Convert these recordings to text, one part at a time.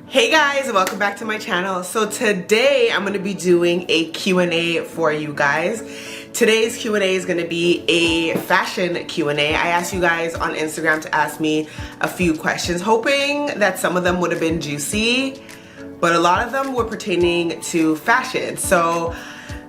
Hey guys, welcome back to my channel. So today I'm going to be doing a Q&A for you guys. Today's Q&A is going to be a fashion Q&A. I asked you guys on Instagram to ask me a few questions, hoping that some of them would have been juicy, but a lot of them were pertaining to fashion. So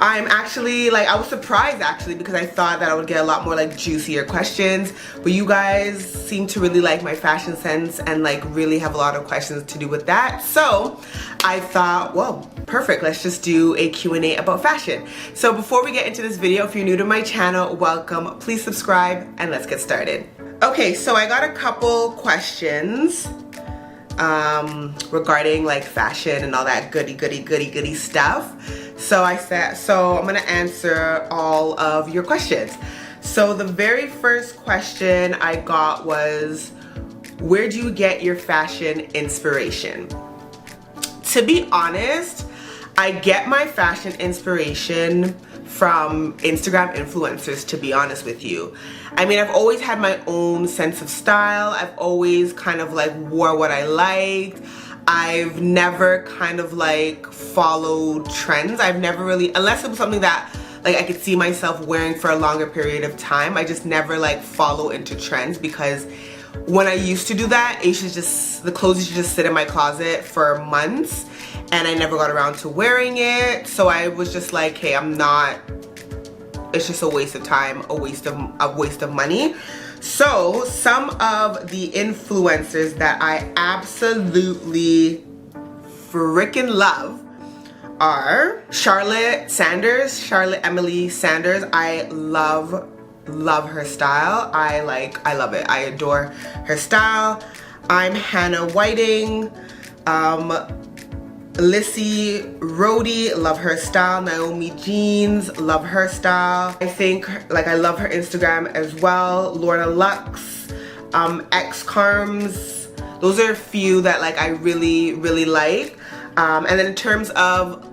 I'm actually, I was surprised actually, because I thought that I would get a lot more juicier questions, but you guys seem to really like my fashion sense and really have a lot of questions to do with that. So I thought, well, perfect, let's just do a Q&A about fashion. So before we get into this video, if you're new to my channel, welcome, please subscribe, and let's get started. Okay, so I got a couple questions regarding fashion and all that goody stuff. So I'm gonna answer all of your questions. So the very first question I got was, where do you get your fashion inspiration? To be honest, I get my fashion inspiration from Instagram influencers, to be honest with you. I mean, I've always had my own sense of style. I've always kind of wore what I liked. I've never kind of followed trends. I've never really, unless it was something that I could see myself wearing for a longer period of time, I just never follow into trends, because when I used to do that, the clothes used to just sit in my closet for months and I never got around to wearing it. So I was just hey, it's just a waste of time, a waste of money. So some of the influencers that I absolutely freaking love are Charlotte Emily Sanders. I love her style. I love it. I adore her style. I'm Hannah Whiting. Lissy Rhodey, love her style. Naomi Jeans, love her style. I think I love her Instagram as well. Lorna Lux, X Carms. Those are a few that I really like. And then in terms of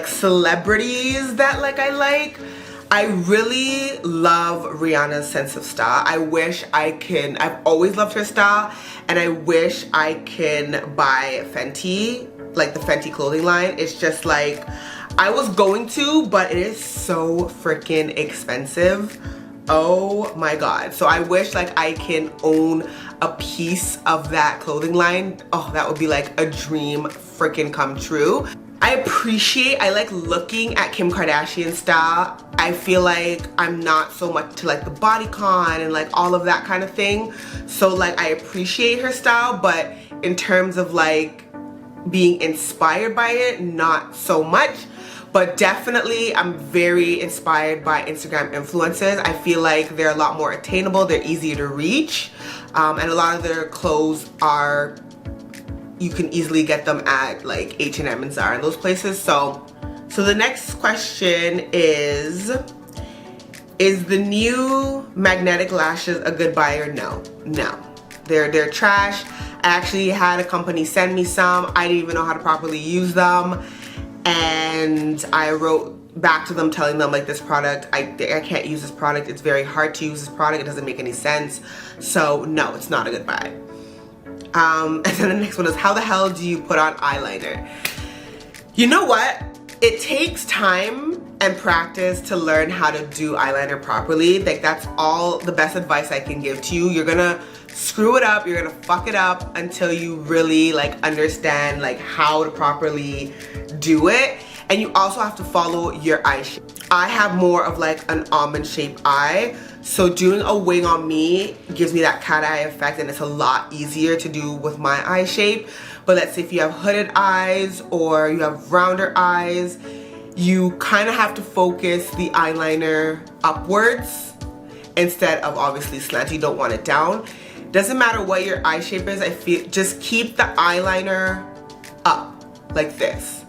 celebrities that I really love Rihanna's sense of style. I've always loved her style, and I wish I can buy Fenty, the Fenty clothing line. It's just I was going to, but it is so freaking expensive. Oh my god. So I wish I can own a piece of that clothing line. Oh, that would be a dream freaking come true. I like looking at Kim Kardashian's style. I feel I'm not so much to the bodycon and all of that kind of thing. So I appreciate her style, but in terms of being inspired by it, not so much. But definitely I'm very inspired by Instagram influencers. I feel they're a lot more attainable, they're easier to reach, and a lot of their clothes you can easily get them at H&M and Zara and those places. So the next question is the new magnetic lashes a good buy or no? No, they're trash. I actually had a company send me some. I didn't even know how to properly use them, and I wrote back to them telling them this product, I can't use this product. It's very hard to use this product. It doesn't make any sense. So no, it's not a good buy. And then the next one is, how the hell do you put on eyeliner? You know what? It takes time and practice to learn how to do eyeliner properly. That's all the best advice I can give to you. You're gonna screw it up, you're gonna fuck it up until you really understand how to properly do it. And you also have to follow your eye shape. I have more of an almond shaped eye, so doing a wing on me gives me that cat eye effect, and it's a lot easier to do with my eye shape. But let's say if you have hooded eyes or you have rounder eyes, you kind of have to focus the eyeliner upwards instead of obviously slanted. You don't want it down. Doesn't matter what your eye shape is, I feel just keep the eyeliner up like this.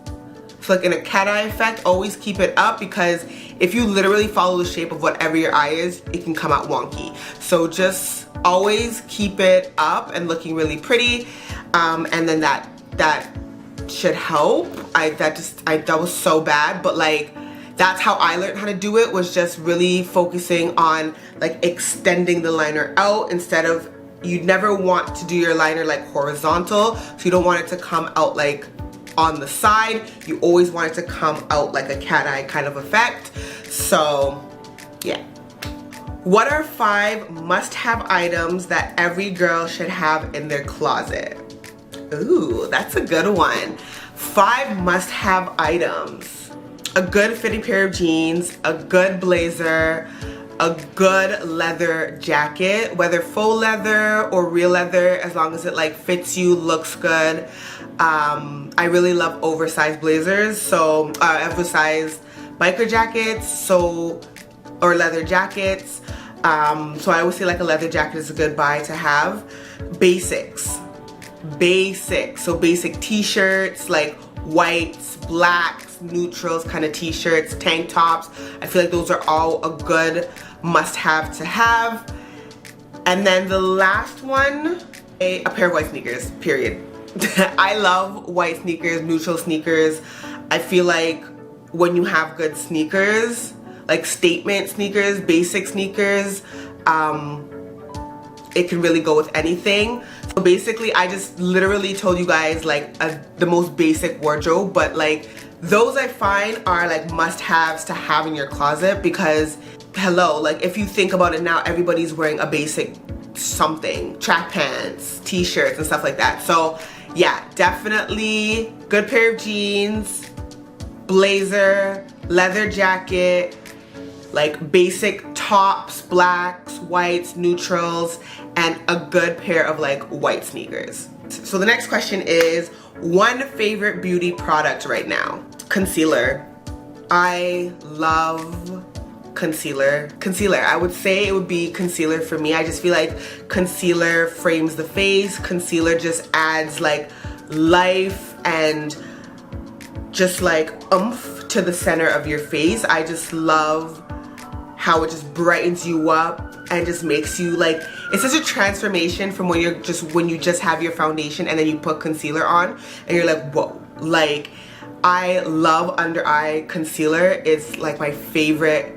So in a cat eye effect, always keep it up, because if you literally follow the shape of whatever your eye is, it can come out wonky. So just always keep it up and looking really pretty, and then that should help. That was so bad, but that's how I learned how to do it, was just really focusing on extending the liner out instead of you never want to do your liner like horizontal, so you don't want it to come out like on the side. You always want it to come out like a cat eye kind of effect. So yeah. What are 5 must-have items that every girl should have in their closet? Ooh, that's a good one. 5 must-have items. A good fitting pair of jeans, a good blazer, a good leather jacket, whether faux leather or real leather, as long as it like fits you, looks good. I really love oversized blazers, so oversized biker jackets, or leather jackets. So I always say like a leather jacket is a good buy to have. Basics, so basic t-shirts, like whites, blacks, neutrals kind of t-shirts, tank tops. I feel like those are all a good must-have to have. And then the last one, a pair of white sneakers, period. I love white sneakers, neutral sneakers. I feel like when you have good sneakers, like statement sneakers, basic sneakers, it can really go with anything. So basically, I just literally told you guys like the most basic wardrobe, but like those I find are like must-haves to have in your closet, because hello, like if you think about it now, everybody's wearing a basic something, track pants, t-shirts and stuff like that. So yeah, definitely good pair of jeans, blazer, leather jacket, like basic tops, blacks, whites, neutrals, and a good pair of like white sneakers. So the next question is, one favorite beauty product right now? Concealer. I love concealer. I would say it would be concealer for me. I just feel like concealer frames the face. Concealer just adds like life and just like oomph to the center of your face. I just love how it just brightens you up and just makes you like, it's such a transformation from when you just have your foundation and then you put concealer on and you're like, whoa. Like, I love under eye concealer. It's like my favorite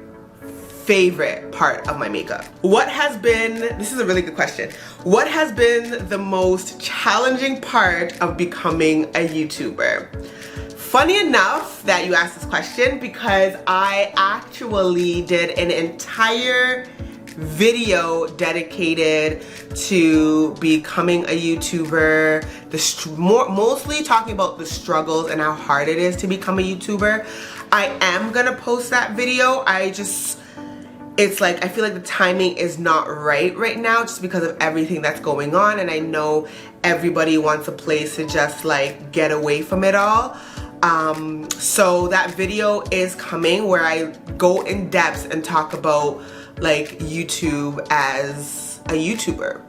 part of my makeup. This is a really good question. What has been the most challenging part of becoming a YouTuber? Funny enough that you asked this question, because I actually did an entire video dedicated to becoming a YouTuber, mostly talking about the struggles and how hard it is to become a YouTuber. I am gonna post that video. It's like, I feel like the timing is not right now, just because of everything that's going on, and I know everybody wants a place to just like get away from it all. So that video is coming where I go in depth and talk about like YouTube as a YouTuber,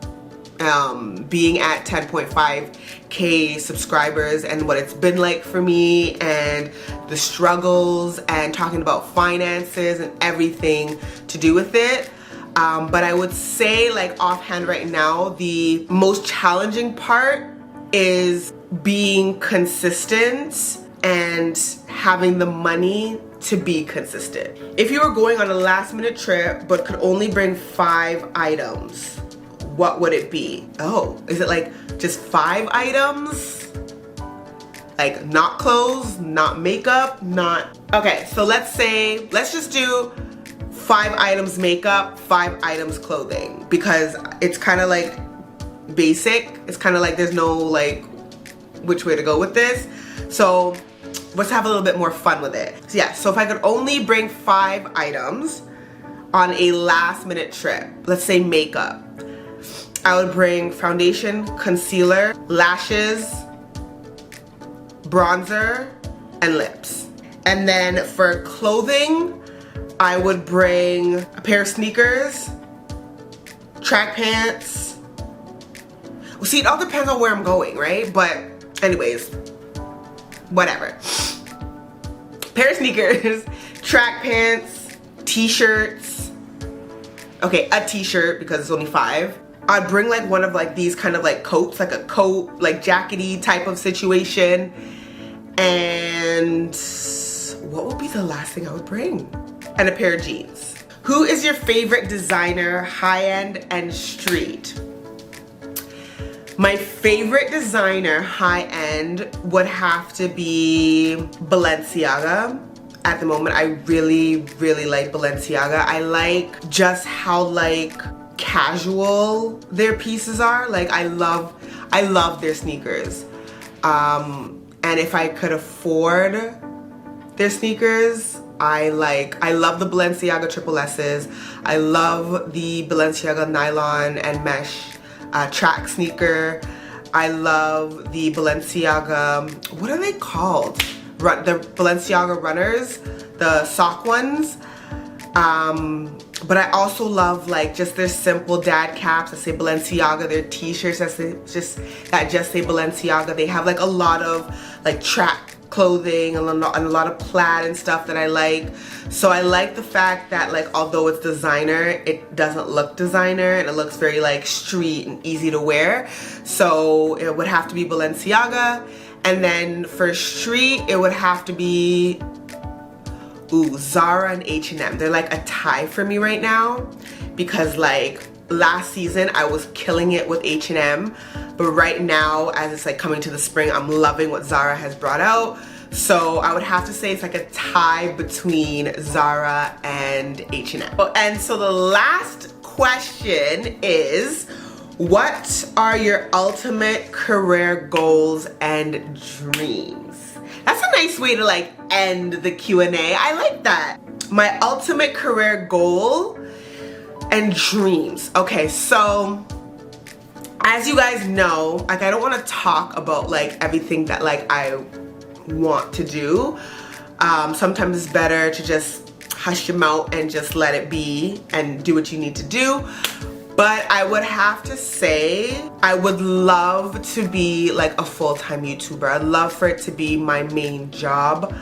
being at 10.5k subscribers and what it's been like for me, and the struggles, and talking about finances and everything to do with it. But I would say, like offhand right now, the most challenging part is being consistent and having the money to be consistent. If you were going on a last minute trip but could only bring 5 items, what would it be? Oh, is it like just 5 items? Like not clothes, not makeup, not... Okay, so let's just do 5 items makeup, 5 items clothing, because it's kind of like basic. It's kind of like there's no like which way to go with this. So let's have a little bit more fun with it. So yeah, so if I could only bring 5 items on a last minute trip, let's say makeup, I would bring foundation, concealer, lashes, bronzer, and lips. And then for clothing, I would bring a pair of sneakers, track pants. Well, see, it all depends on where I'm going, right? But anyways, whatever. Pair of sneakers, track pants, t-shirts. Okay, a t-shirt because it's only 5. I'd bring like one of like these kind of like coats, like a coat, like jackety type of situation. And what would be the last thing I would bring? And a pair of jeans. Who is your favorite designer, high-end and street? My favorite designer, high-end, would have to be Balenciaga. At the moment, I really, really like Balenciaga. I like just how like casual their pieces are. Like I love their sneakers. And if I could afford their sneakers, I love the Balenciaga Triple S's. I love the Balenciaga nylon and mesh track sneaker. I love the Balenciaga, what are they called? The Balenciaga runners, the sock ones. But I also love like just their simple dad caps that say Balenciaga, their t-shirts that just say Balenciaga. They have like a lot of like track clothing and a lot of plaid and stuff that I like. So I like the fact that like although it's designer, it doesn't look designer and it looks very like street and easy to wear. So it would have to be Balenciaga. And then for street, it would have to be Zara and H&M. They're like a tie for me right now because like last season I was killing it with H&M, but right now as it's like coming to the spring, I'm loving what Zara has brought out. So I would have to say it's like a tie between Zara and H&M. And so the last question is, what are your ultimate career goals and dreams? That's a nice way to like end the Q&A. I like that. My ultimate career goal and dreams. Okay, so as you guys know, like I don't want to talk about like everything that like I want to do. Sometimes it's better to just hush your mouth and just let it be and do what you need to do. But I would have to say I would love to be like a full-time YouTuber. I'd love for it to be my main job.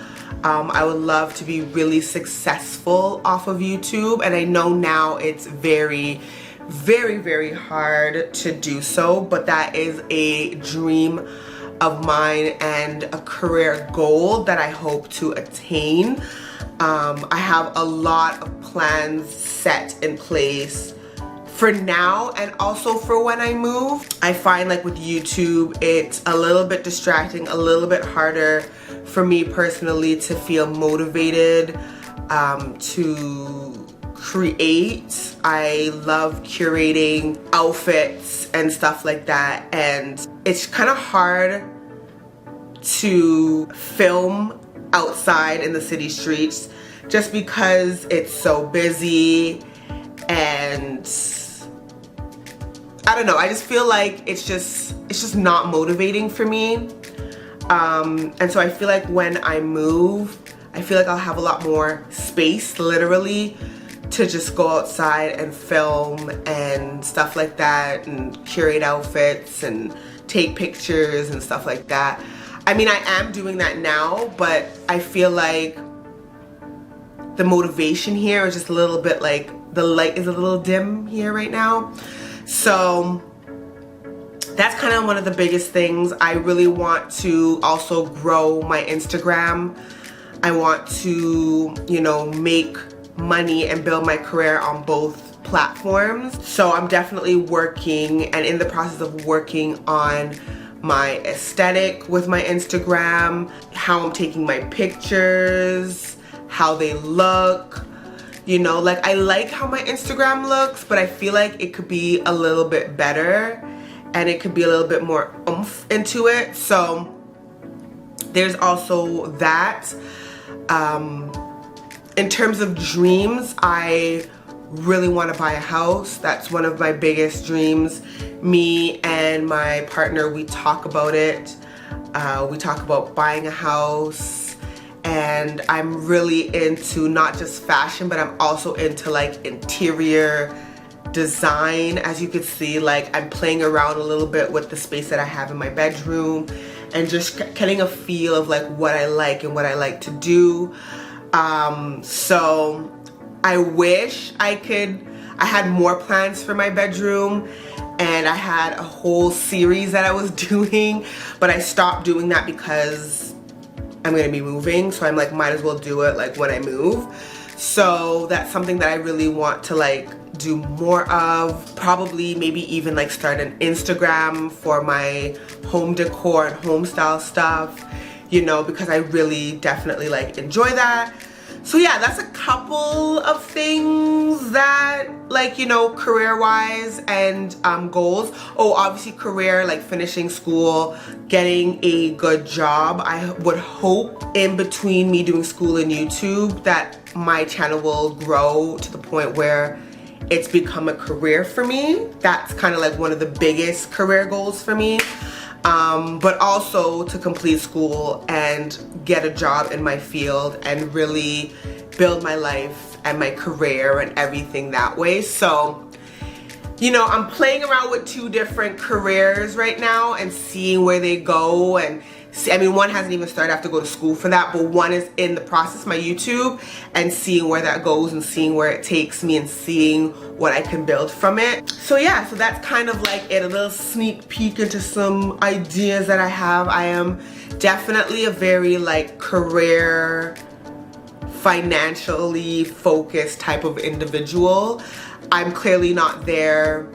I would love to be really successful off of YouTube, and I know now it's very, very, very hard to do so, but that is a dream of mine and a career goal that I hope to attain. I have a lot of plans set in place for now and also for when I move. I find like with YouTube, it's a little bit distracting, a little bit harder for me personally to feel motivated to create. I love curating outfits and stuff like that, and it's kind of hard to film outside in the city streets just because it's so busy, and I don't know, I just feel like it's just not motivating for me. And so I feel like when I move, I feel like I'll have a lot more space, literally, to just go outside and film and stuff like that, and curate outfits and take pictures and stuff like that. I mean, I am doing that now, but I feel like the motivation here is just a little bit like, the light is a little dim here right now. So that's kind of one of the biggest things. I really want to also grow my Instagram. I want to, you know, make money and build my career on both platforms. So I'm definitely working and in the process of working on my aesthetic with my Instagram, how I'm taking my pictures, how they look. You know, like I like how my Instagram looks, but I feel like it could be a little bit better and it could be a little bit more oomph into it. So there's also that. In terms of dreams, I really want to buy a house. That's one of my biggest dreams. Me and my partner, we talk about it. We talk about buying a house. And I'm really into not just fashion, but I'm also into like interior design. As you can see, like I'm playing around a little bit with the space that I have in my bedroom and just getting a feel of like what I like and what I like to do. So I wish I had more plans for my bedroom, and I had a whole series that I was doing, but I stopped doing that because I'm gonna be moving, so I'm like, might as well do it like when I move. So that's something that I really want to like do more of. Probably maybe even like start an Instagram for my home decor and home style stuff, you know, because I really definitely like enjoy that. So yeah, that's a couple of things that, like, you know, career-wise and goals. Oh, obviously career, like finishing school, getting a good job. I would hope in between me doing school and YouTube that my channel will grow to the point where it's become a career for me. That's kind of like one of the biggest career goals for me. But also to complete school and get a job in my field and really build my life and my career and everything that way. So, you know, I'm playing around with 2 different careers right now and seeing where they go. And see, I mean, one hasn't even started. I have to go to school for that, but one is in the process, my YouTube, and seeing where that goes and seeing where it takes me and seeing what I can build from it. So yeah, so that's kind of like it, a little sneak peek into some ideas that I have. I am definitely a very like career, financially focused type of individual. I'm clearly not there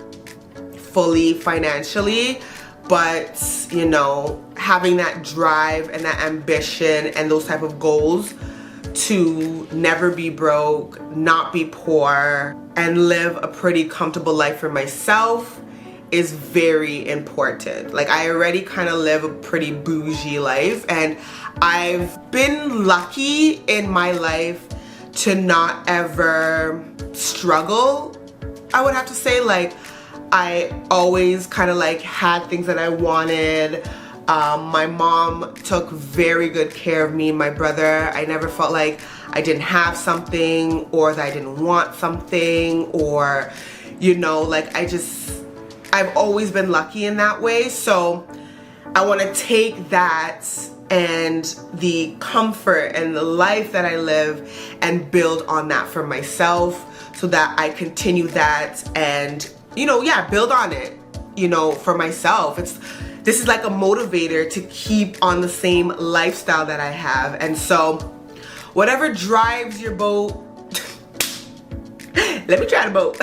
fully financially, but you know, having that drive and that ambition and those type of goals to never be broke, not be poor, and live a pretty comfortable life for myself is very important. Like, I already kind of live a pretty bougie life, and I've been lucky in my life to not ever struggle, I would have to say. Like, I always kind of like had things that I wanted. My mom took very good care of me and my brother. I never felt like I didn't have something or that I didn't want something, or, you know, like I've always been lucky in that way. So I want to take that and the comfort and the life that I live and build on that for myself so that I continue that and, you know, yeah, build on it, you know, for myself. This is like a motivator to keep on the same lifestyle that I have. And so whatever drives your boat, let me try the boat.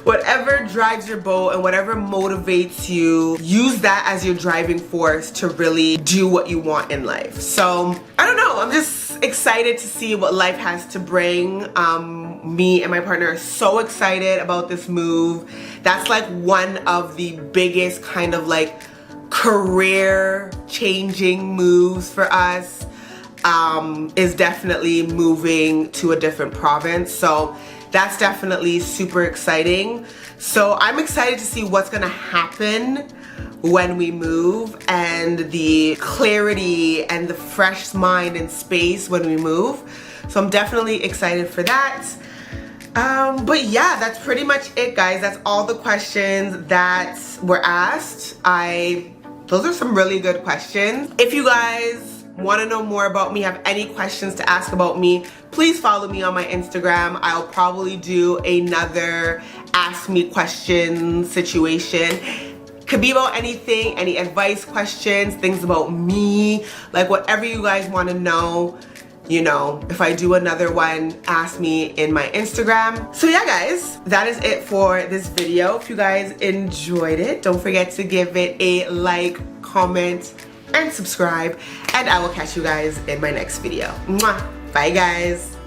Whatever drives your boat and whatever motivates you, use that as your driving force to really do what you want in life. So I don't know, I'm just excited to see what life has to bring. Me and my partner are so excited about this move. That's like one of the biggest kind of like career changing moves for us, is definitely moving to a different province. So that's definitely super exciting. So I'm excited to see what's gonna happen when we move, and the clarity and the fresh mind and space when we move. So I'm definitely excited for that. But yeah, that's pretty much it, guys. That's all the questions that were asked. Those are some really good questions. If you guys want to know more about me, have any questions to ask about me, please follow me on my Instagram. I'll probably do another ask me questions situation. Could be about anything, any advice questions, things about me, like whatever you guys want to know. You know, if I do another one, ask me in my Instagram. So yeah, guys, that is it for this video. If you guys enjoyed it, don't forget to give it a like, comment, and subscribe. And I will catch you guys in my next video. Mwah! Bye, guys.